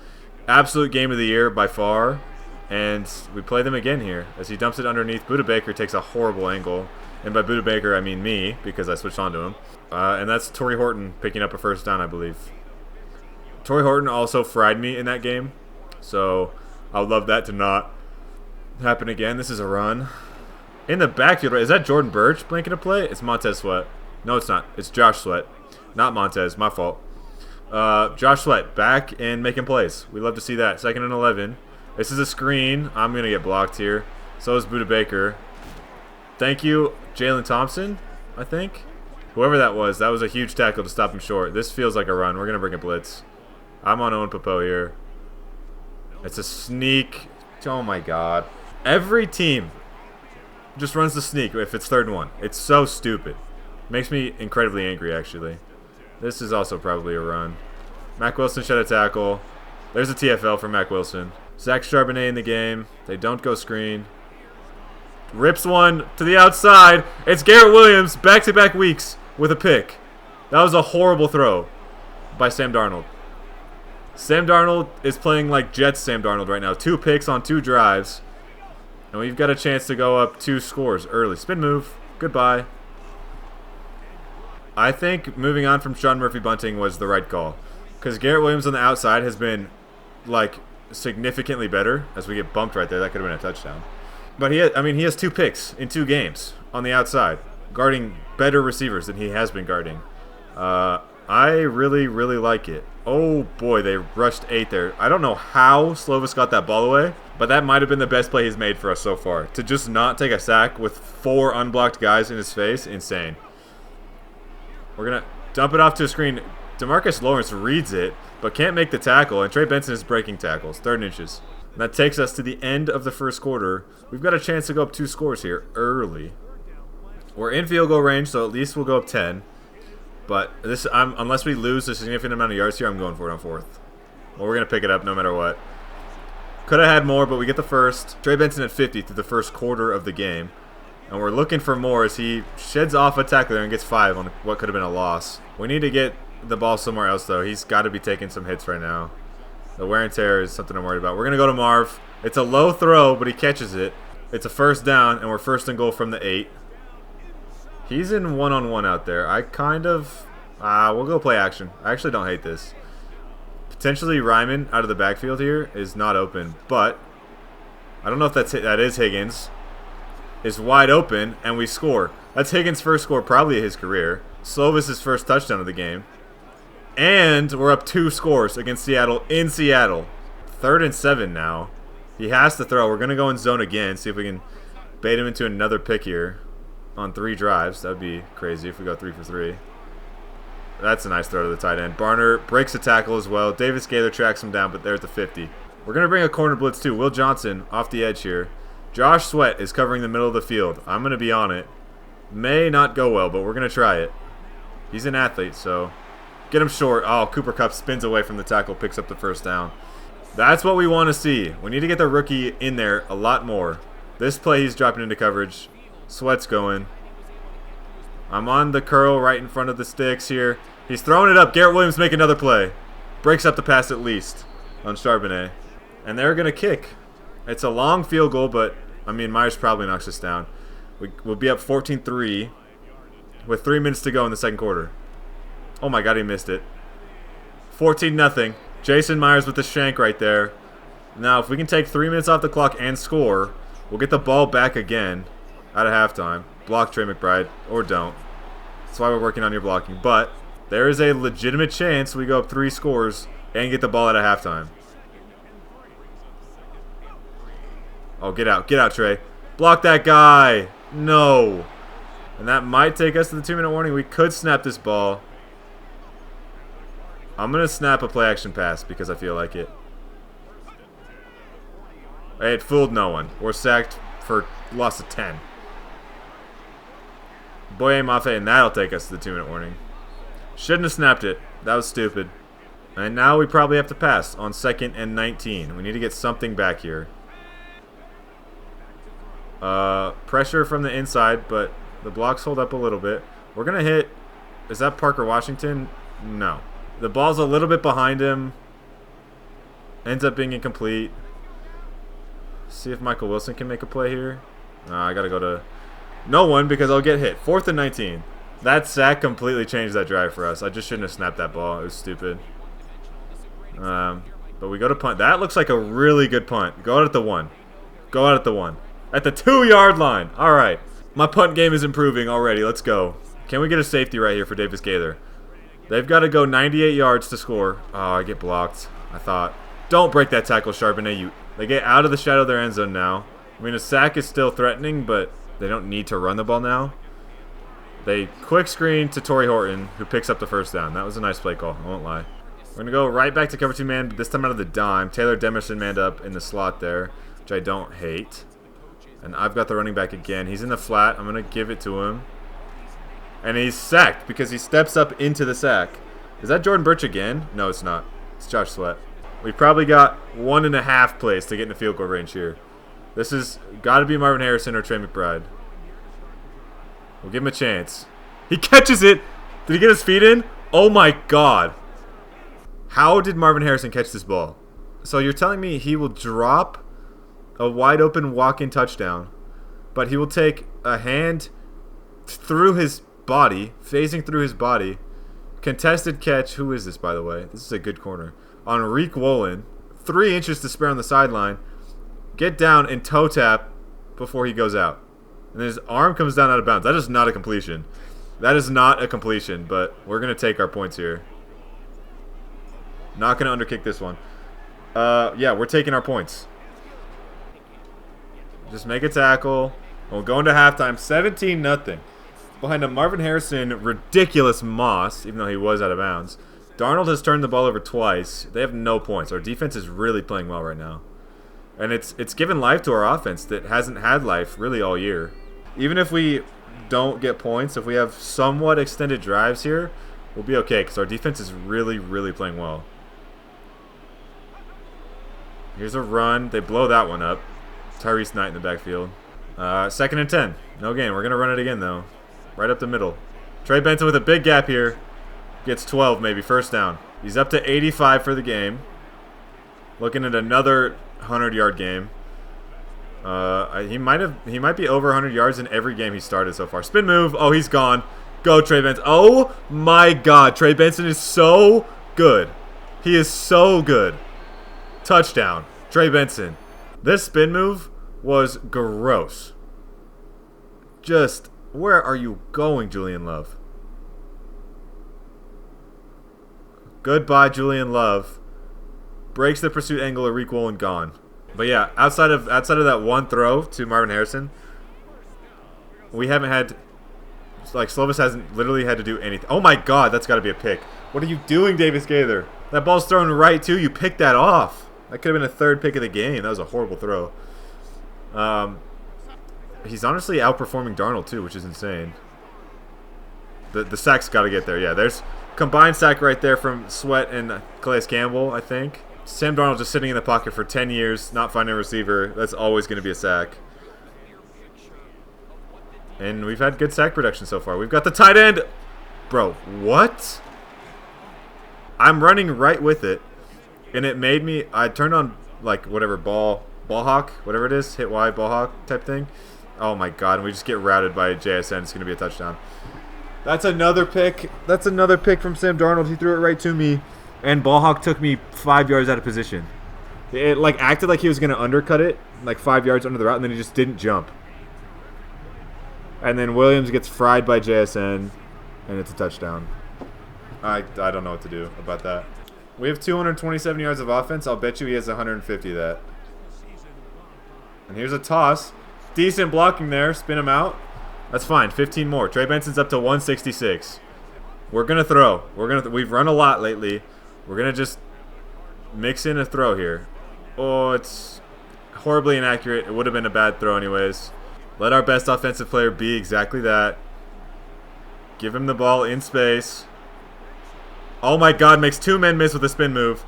Absolute game of the year by far. And we play them again here as he dumps it underneath. Budda Baker takes a horrible angle. And by Budda Baker, I mean me because I switched on to him. And that's Torrey Horton picking up a first down, I believe. Torrey Horton also fried me in that game. So I would love that to not happen again. This is a run. In the backfield, is that Jordan Burch blanking a play? It's Montez Sweat. No, it's not. It's Josh Sweat. Not Montez. My fault. Josh Sweat back and making plays. We love to see that. 2nd and 11. This is a screen. I'm going to get blocked here. So is Budda Baker. Thank you, Jalen Thompson, I think. Whoever that was a huge tackle to stop him short. This feels like a run. We're going to bring a blitz. I'm on Owen Popo here. It's a sneak. Oh, my God. Every team just runs the sneak if it's 3rd and 1. It's so stupid. Makes me incredibly angry, actually. This is also probably a run. Mac Wilson shed a tackle. There's a TFL for Mac Wilson. Zach Charbonnet in the game. They don't go screen. Rips one to the outside. It's Garrett Williams, back-to-back weeks with a pick. That was a horrible throw by Sam Darnold. Sam Darnold is playing like Jets Sam Darnold right now. 2 picks on 2 drives. And we've got a chance to go up 2 scores early. Spin move. Goodbye. I think moving on from Sean Murphy bunting was the right call. Because Garrett Williams on the outside has been, like, significantly better. As we get bumped right there, that could have been a touchdown. But he has 2 picks in 2 games on the outside, guarding better receivers than he has been guarding. I really, really like it. Oh, boy, they rushed 8 there. I don't know how Slovis got that ball away, but that might have been the best play he's made for us so far. To just not take a sack with 4 unblocked guys in his face, insane. We're going to dump it off to a screen. DeMarcus Lawrence reads it, but can't make the tackle, and Trey Benson is breaking tackles, 3rd and inches. And that takes us to the end of the first quarter. We've got a chance to go up 2 scores here early. We're in field goal range, so at least we'll go up 10. But this, unless we lose a significant amount of yards here, I'm going for it on 4th. Well, we're going to pick it up no matter what. Could have had more, but we get the first. Trey Benson at 50 through the first quarter of the game. And we're looking for more as he sheds off a tackler and gets 5 on what could have been a loss. We need to get the ball somewhere else, though. He's got to be taking some hits right now. The wear and tear is something I'm worried about. We're going to go to Marv. It's a low throw, but he catches it. It's a first down, and we're first and goal from the 8. He's in one-on-one out there. I kind of... we'll go play action. I actually don't hate this. Potentially Ryman out of the backfield here is not open, but I don't know if that is Higgins. Is wide open, and we score. That's Higgins' first score probably of his career. Slovis' first touchdown of the game. And we're up 2 scores against Seattle in Seattle. 3rd and 7 now. He has to throw. We're going to go in zone again, see if we can bait him into another pick here on 3 drives. That would be crazy if we go 3 for 3. That's a nice throw to the tight end. Barner breaks a tackle as well. Davis Gaylor tracks him down, but they're at the 50. We're going to bring a corner blitz too. Will Johnson off the edge here. Josh Sweat is covering the middle of the field. I'm going to be on it. May not go well, but we're going to try it. He's an athlete, so get him short. Oh, Cooper Kupp spins away from the tackle, picks up the first down. That's what we want to see. We need to get the rookie in there a lot more. This play, he's dropping into coverage. Sweat's going. I'm on the curl right in front of the sticks here. He's throwing it up. Garrett Williams make another play. Breaks up the pass at least on Charbonnet. And they're going to kick. It's a long field goal, but, I mean, Myers probably knocks us down. We'll be up 14-3 with 3 minutes to go in the second quarter. Oh, my God, he missed it. 14-0. Jason Myers with the shank right there. Now, if we can take 3 minutes off the clock and score, we'll get the ball back again out of halftime. Block Trey McBride, or don't. That's why we're working on your blocking. But there is a legitimate chance we go up 3 scores and get the ball out of halftime. Oh, get out, Trey. Block that guy. No. And that might take us to the 2-minute warning. We could snap this ball. I'm going to snap a play action pass because I feel like it. Hey, it fooled no one. We're sacked for loss of 10. Boye Mafe, and that'll take us to the 2-minute warning. Shouldn't have snapped it. That was stupid. And now we probably have to pass on 2nd and 19. We need to get something back here. Pressure from the inside, but the blocks hold up a little bit. We're going to hit... Is that Parker Washington? No. The ball's a little bit behind him. Ends up being incomplete. See if Michael Wilson can make a play here. I got to go to... No one because I'll get hit. 4th and 19. That sack completely changed that drive for us. I just shouldn't have snapped that ball. It was stupid. But we go to punt. That looks like a really good punt. Go out at the 1. Go out at the 1. At the 2-yard line. All right. My punt game is improving already. Let's go. Can we get a safety right here for Davis Gaylor? They've got to go 98 yards to score. Oh, I get blocked. I thought. Don't break that tackle, Charbonnet. They get out of the shadow of their end zone now. I mean, a sack is still threatening, but they don't need to run the ball now. They quick screen to Torrey Horton, who picks up the first down. That was a nice play call. I won't lie. We're going to go right back to cover 2 man, but this time out of the dime. Taylor Demerson manned up in the slot there, which I don't hate. And I've got the running back again. He's in the flat. I'm going to give it to him. And he's sacked because he steps up into the sack. Is that Jordan Birch again? No, it's not. It's Josh Sweat. We've probably got 1.5 plays to get in the field goal range here. This has got to be Marvin Harrison or Trey McBride. We'll give him a chance. He catches it. Did he get his feet in? Oh my God. How did Marvin Harrison catch this ball? So you're telling me he will drop a wide open walk-in touchdown, but he will take a hand through his body, phasing through his body. Contested catch. Who is this, by the way? This is a good corner. On Reek Wolin. 3 inches to spare on the sideline. Get down and toe tap before he goes out. And his arm comes down out of bounds. That is not a completion. That is not a completion, but we're going to take our points here. Not going to underkick this one. Yeah, we're taking our points. Just make a tackle. We'll go into halftime. 17-0. Behind a Marvin Harrison ridiculous moss, even though he was out of bounds. Darnold has turned the ball over twice. They have no points. Our defense is really playing well right now. And it's given life to our offense that hasn't had life really all year. Even if we don't get points, if we have somewhat extended drives here, we'll be okay because our defense is really, really playing well. Here's a run. They blow that one up. Tyrese Knight in the backfield. Second and 10. No gain. We're going to run it again, though. Right up the middle. Trey Benson with a big gap here. Gets 12, maybe. First down. He's up to 85 for the game. Looking at another 100-yard game. He might be over 100 yards in every game he started so far. Spin move. Oh, he's gone. Go, Trey Benson. Oh, my God. Trey Benson is so good. He is so good. Touchdown. Trey Benson. This spin move was gross. Just, where are you going, Julian Love? Goodbye, Julian Love. Breaks the pursuit angle, Arik Woolen gone. But yeah, outside of that one throw to Marvin Harrison, we haven't had, like, Slovis hasn't literally had to do anything. Oh my God, that's got to be a pick. What are you doing, Davis Gaither? That ball's thrown right to you. Pick that off. That could have been a third pick of the game. That was a horrible throw. He's honestly outperforming Darnold too, which is insane. The sack's got to get there. Yeah, there's combined sack right there from Sweat and Calais Campbell, I think. Sam Darnold just sitting in the pocket for 10 years, not finding a receiver. That's always going to be a sack. And we've had good sack production so far. We've got the tight end. Bro, what? I'm running right with it. And it made me, I turned on, like, whatever, ball hawk, whatever it is, hit Y, ball hawk type thing. Oh my God, and we just get routed by JSN. It's going to be a touchdown. That's another pick. That's another pick from Sam Darnold. He threw it right to me. And ball hawk took me 5 yards out of position. It, like, acted like he was going to undercut it, like 5 yards under the route, and then he just didn't jump. And then Williams gets fried by JSN, and it's a touchdown. I don't know what to do about that. We have 227 yards of offense. I'll bet you he has 150 of that. And here's a toss. Decent blocking there. Spin him out. That's fine. 15 more. Trey Benson's up to 166. We're going to throw. We've run a lot lately. We're going to just mix in a throw here. Oh, it's horribly inaccurate. It would have been a bad throw anyways. Let our best offensive player be exactly that. Give him the ball in space. Oh my God, makes two men miss with a spin move.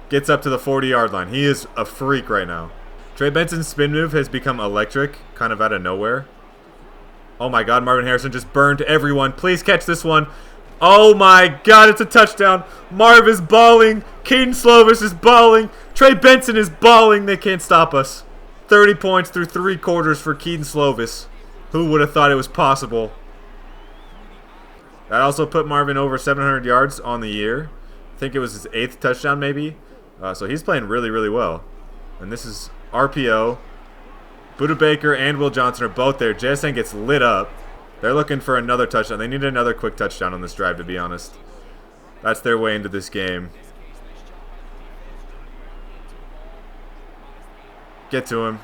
Gets up to the 40-yard line. He is a freak right now. Trey Benson's spin move has become electric, kind of out of nowhere. Oh my God, Marvin Harrison just burned everyone. Please catch this one. Oh my God, it's a touchdown. Marv is balling. Kedon Slovis is balling. Trey Benson is balling. They can't stop us. 30 points through 3 quarters for Kedon Slovis. Who would have thought it was possible? That also put Marvin over 700 yards on the year. I think it was his 8th touchdown maybe. So he's playing really, really well. And this is RPO. Buda Baker and Will Johnson are both there. JSN gets lit up. They're looking for another touchdown. They need another quick touchdown on this drive, to be honest. That's their way into this game. Get to him.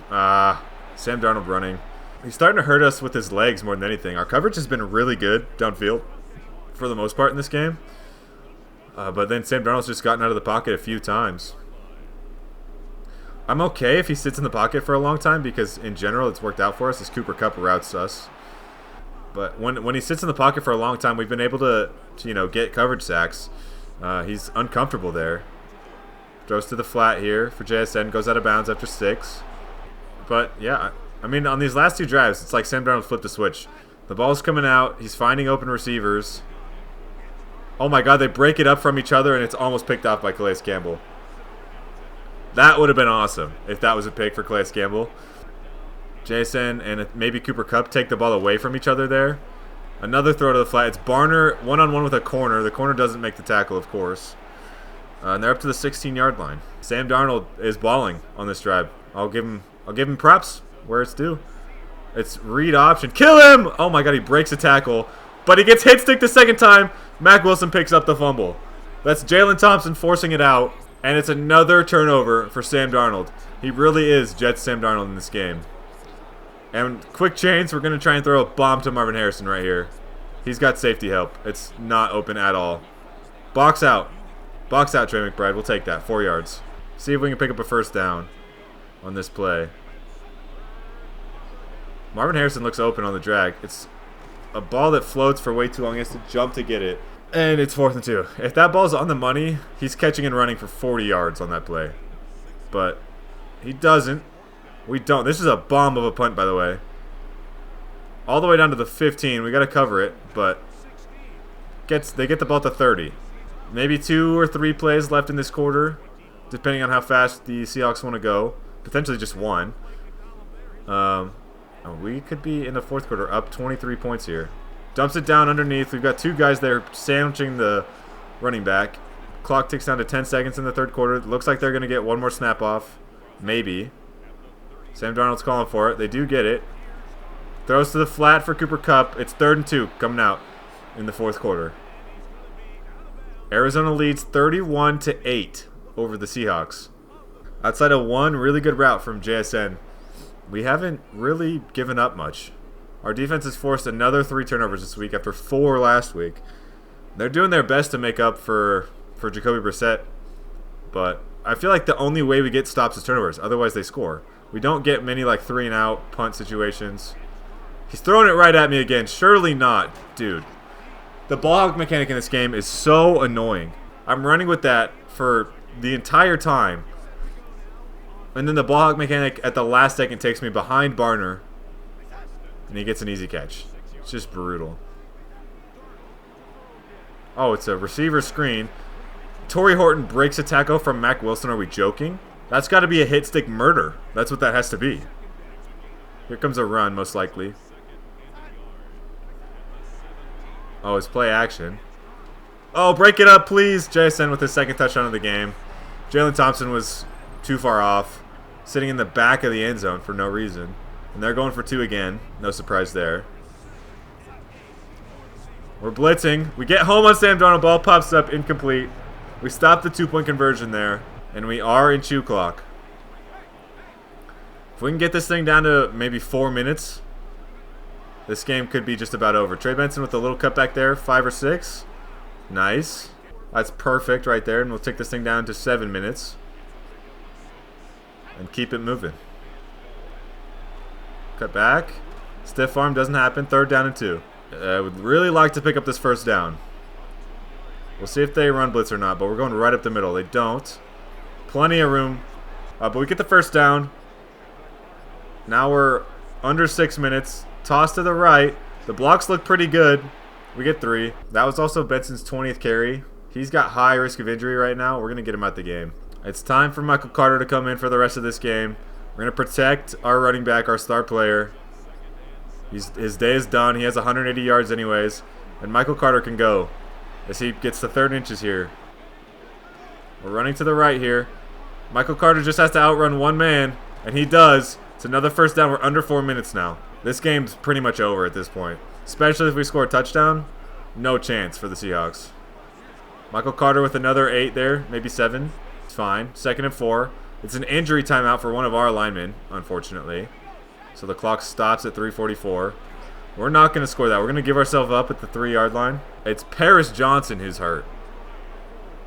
Sam Darnold running. He's starting to hurt us with his legs more than anything. Our coverage has been really good downfield for the most part in this game. But then Sam Darnold's just gotten out of the pocket a few times. I'm okay if he sits in the pocket for a long time because in general it's worked out for us as Cooper Kupp routes us. But when he sits in the pocket for a long time, we've been able to get coverage sacks. He's uncomfortable there. Throws to the flat here for JSN. Goes out of bounds after 6. But yeah, I mean on these last 2 drives, it's like Sam Darnold flipped the switch. The ball's coming out. He's finding open receivers. Oh my God, they break it up from each other and it's almost picked off by Calais Campbell. That would have been awesome if that was a pick for Calais Campbell. Jason and maybe Cooper Kupp take the ball away from each other there. Another throw to the flat. It's Barner one-on-one with a corner. The corner doesn't make the tackle, of course. And they're up to the 16-yard line. Sam Darnold is balling on this drive. I'll give him props where it's due. It's read option. Kill him! Oh my God, he breaks a tackle. But he gets hit stick the second time. Mack Wilson picks up the fumble. That's Jalen Thompson forcing it out. And it's another turnover for Sam Darnold. He really is Jets Sam Darnold in this game. And quick change, we're going to try and throw a bomb to Marvin Harrison right here. He's got safety help. It's not open at all. Box out. Box out, Trey McBride. We'll take that. 4 yards. See if we can pick up a first down on this play. Marvin Harrison looks open on the drag. It's a ball that floats for way too long. He has to jump to get it. And it's 4th and 2. If that ball's on the money, he's catching and running for 40 yards on that play. But he doesn't. We don't. This is a bomb of a punt, by the way. all the way down to the 15. We got to cover it, but they get the ball to 30. Maybe 2 or 3 plays left in this quarter, depending on how fast the Seahawks want to go. Potentially just 1. We could be in the fourth quarter up 23 points here. Dumps it down underneath. We've got 2 guys there sandwiching the running back. Clock ticks down to 10 seconds in the third quarter. Looks like they're going to get 1 more snap off. Maybe. Sam Darnold's calling for it. They do get it. Throws to the flat for Cooper Kupp. It's 3rd and 2 coming out in the fourth quarter. Arizona leads 31-8 over the Seahawks. Outside of 1 really good route from JSN, we haven't really given up much. Our defense has forced another 3 turnovers this week after 4 last week. They're doing their best to make up for Jacoby Brisset, but I feel like the only way we get stops is turnovers. Otherwise, they score. We don't get many like 3-and-out punt situations. He's throwing it right at me again. Surely not, dude. The ball hawk mechanic in this game is so annoying. I'm running with that for the entire time, and then the ball hawk mechanic at the last second takes me behind Barner, and he gets an easy catch. It's just brutal. Oh, it's a receiver screen. Torrey Horton breaks a tackle from Mac Wilson. Are we joking? That's got to be a hit stick murder. That's what that has to be. Here comes a run, most likely. Oh, it's play action. Oh, break it up, please. JSN with his 2nd touchdown of the game. Jalen Thompson was too far off, sitting in the back of the end zone for no reason. And they're going for 2 again. No surprise there. We're blitzing. We get home on Sam Darnold. Ball pops up, incomplete. We stop the 2-point conversion there, and we are in chew clock. If we can get this thing down to maybe 4 minutes, this game could be just about over. Trey Benson with a little cutback there, 5 or 6. Nice. That's perfect right there, and we'll take this thing down to 7 minutes and keep it moving. Cut back. Stiff arm doesn't happen. 3rd down and 2. I would really like to pick up this 1st down. We'll see if they run blitz or not, but we're going right up the middle. They don't. Plenty of room. But we get the 1st down. Now we're under 6 minutes. Toss to the right. The blocks look pretty good. We get 3. That was also Benson's 20th carry. He's got high risk of injury right now. We're going to get him out the game. It's time for Michael Carter to come in for the rest of this game. We're going to protect our running back, our star player. His day is done. He has 180 yards anyways. And Michael Carter can go as he gets the 3rd inches here. We're running to the right here. Michael Carter just has to outrun 1 man, and he does. It's another 1st down. We're under 4 minutes now. This game's pretty much over at this point. Especially if we score a touchdown. No chance for the Seahawks. Michael Carter with another 8 there. Maybe 7. It's fine. 2nd and 4. It's an injury timeout for one of our linemen, unfortunately. So the clock stops at 3:44. We're not going to score that. We're going to give ourselves up at the 3-yard line. It's Paris Johnson who's hurt.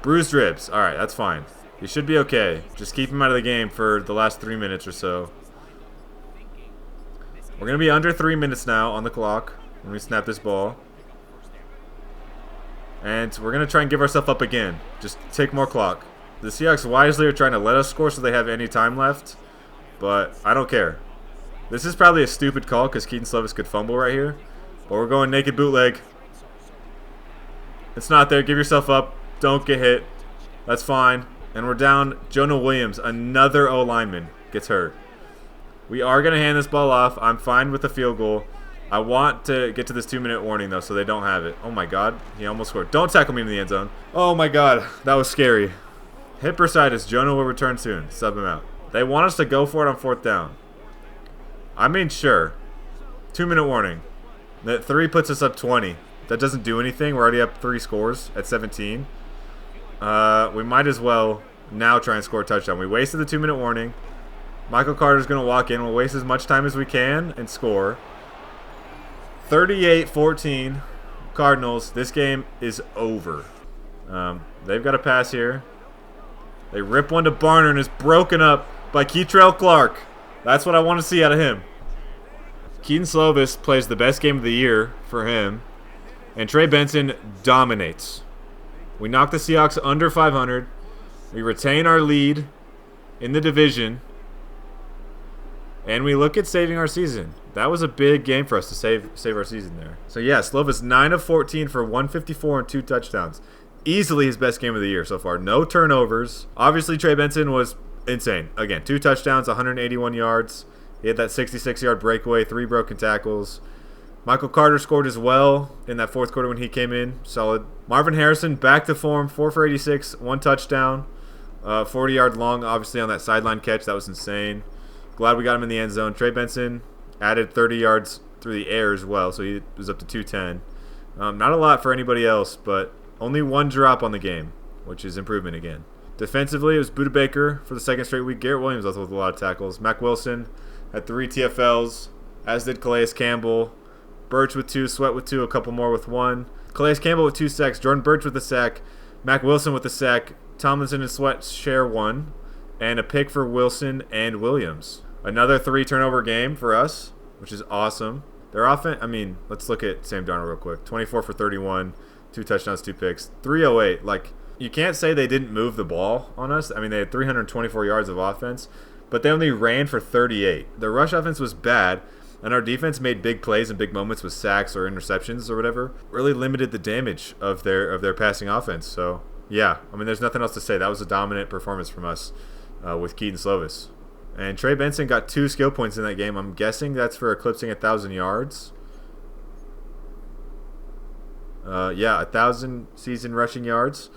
Bruised ribs. All right, that's fine. He should be okay. Just keep him out of the game for the last 3 minutes or so. We're going to be under 3 minutes now on the clock when we snap this ball. And we're going to try and give ourselves up again. Just take more clock. The Seahawks wisely are trying to let us score so they have any time left. But I don't care. This is probably a stupid call because Kedon Slovis could fumble right here. But we're going naked bootleg. It's not there. Give yourself up. Don't get hit. That's fine. And we're down. Jonah Williams, another O-lineman, gets hurt. We are going to hand this ball off. I'm fine with the field goal. I want to get to this 2-minute warning, though, so they don't have it. Oh, my God. He almost scored. Don't tackle me in the end zone. Oh, my God. That was scary. Hip bursitis. Jonah will return soon. Sub him out. They want us to go for it on 4th down. I mean, sure. 2-minute warning. That 3 puts us up 20. That doesn't do anything. We're already up 3 scores at 17. We might as well now try and score a touchdown. We wasted the 2-minute warning. Michael Carter's going to walk in. We'll waste as much time as we can and score. 38-14. Cardinals. This game is over. They've got a pass here. They rip one to Barner and it's broken up by Keitrell Clark. That's what I want to see out of him. Kedon Slovis plays the best game of the year for him. And Trey Benson dominates. We knock the Seahawks under 500. We retain our lead in the division. And we look at saving our season. That was a big game for us to save our season there. So yeah, Slovis 9 of 14 for 154 and 2 touchdowns. Easily his best game of the year so far. No turnovers. Obviously, Trey Benson was insane. Again, 2 touchdowns, 181 yards. He had that 66-yard breakaway, 3 broken tackles. Michael Carter scored as well in that fourth quarter when he came in. Solid. Marvin Harrison back to form, 4 for 86, 1 touchdown. 40-yard long, obviously, on that sideline catch. That was insane. Glad we got him in the end zone. Trey Benson added 30 yards through the air as well, so he was up to 210. Not a lot for anybody else, but only 1 drop on the game, which is improvement again. Defensively, it was Budda Baker for the second straight week. Garrett Williams also with a lot of tackles. Mac Wilson had 3 TFLs, as did Calais Campbell. Birch with 2, Sweat with 2, a couple more with 1. Calais Campbell with 2 sacks, Jordan Birch with a sack, Mac Wilson with a sack, Tomlinson and Sweat share 1, and a pick for Wilson and Williams. Another 3 turnover game for us, which is awesome. Their offense, let's look at Sam Darnold real quick. 24 for 31, 2 touchdowns, 2 picks, 308. Like, you can't say they didn't move the ball on us. They had 324 yards of offense, but they only ran for 38. Their rush offense was bad, and our defense made big plays and big moments with sacks or interceptions or whatever. Really limited the damage of their passing offense. So, yeah, there's nothing else to say. That was a dominant performance from us with Kedon Slovis. And Trey Benson got 2 skill points in that game. I'm guessing that's for eclipsing 1,000 yards. 1,000 season rushing yards.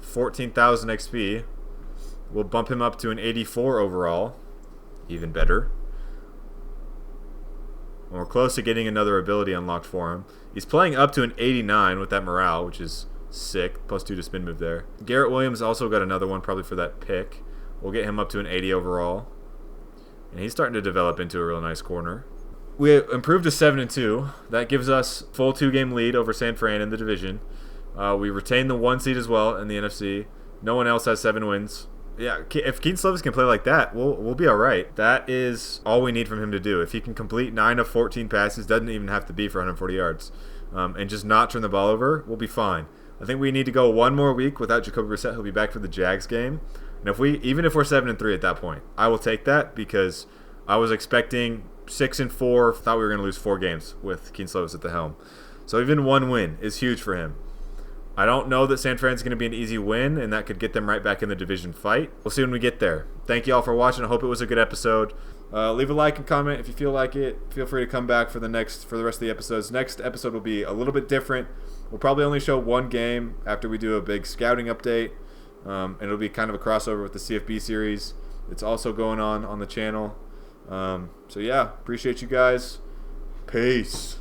14,000 XP. We'll bump him up to an 84 overall. Even better. And we're close to getting another ability unlocked for him. He's playing up to an 89 with that morale, which is sick. +2 to spin move there. Garrett Williams also got another one, probably for that pick. We'll get him up to an 80 overall. And he's starting to develop into a real nice corner. We improved to 7-2. That gives us full 2-game lead over San Fran in the division. We retain the 1 seed as well in the NFC. No one else has 7 wins. Yeah, if Kedon Slovis can play like that, we'll be all right. That is all we need from him to do. If he can complete 9 of 14 passes, doesn't even have to be for 140 yards, and just not turn the ball over, we'll be fine. I think we need to go 1 more week without Jacoby Brisset. He'll be back for the Jags game. And even if we're 7-3 at that point, I will take that because I was expecting 6-4. Thought we were going to lose 4 games with Kedon Slovis at the helm. So even 1 win is huge for him. I don't know that San Fran's going to be an easy win, and that could get them right back in the division fight. We'll see when we get there. Thank you all for watching. I hope it was a good episode. Leave a like and comment if you feel like it. Feel free to come back for the rest of the episodes. Next episode will be a little bit different. We'll probably only show 1 game after we do a big scouting update. And it'll be kind of a crossover with the CFB series. It's also going on the channel. So yeah, appreciate you guys. Peace.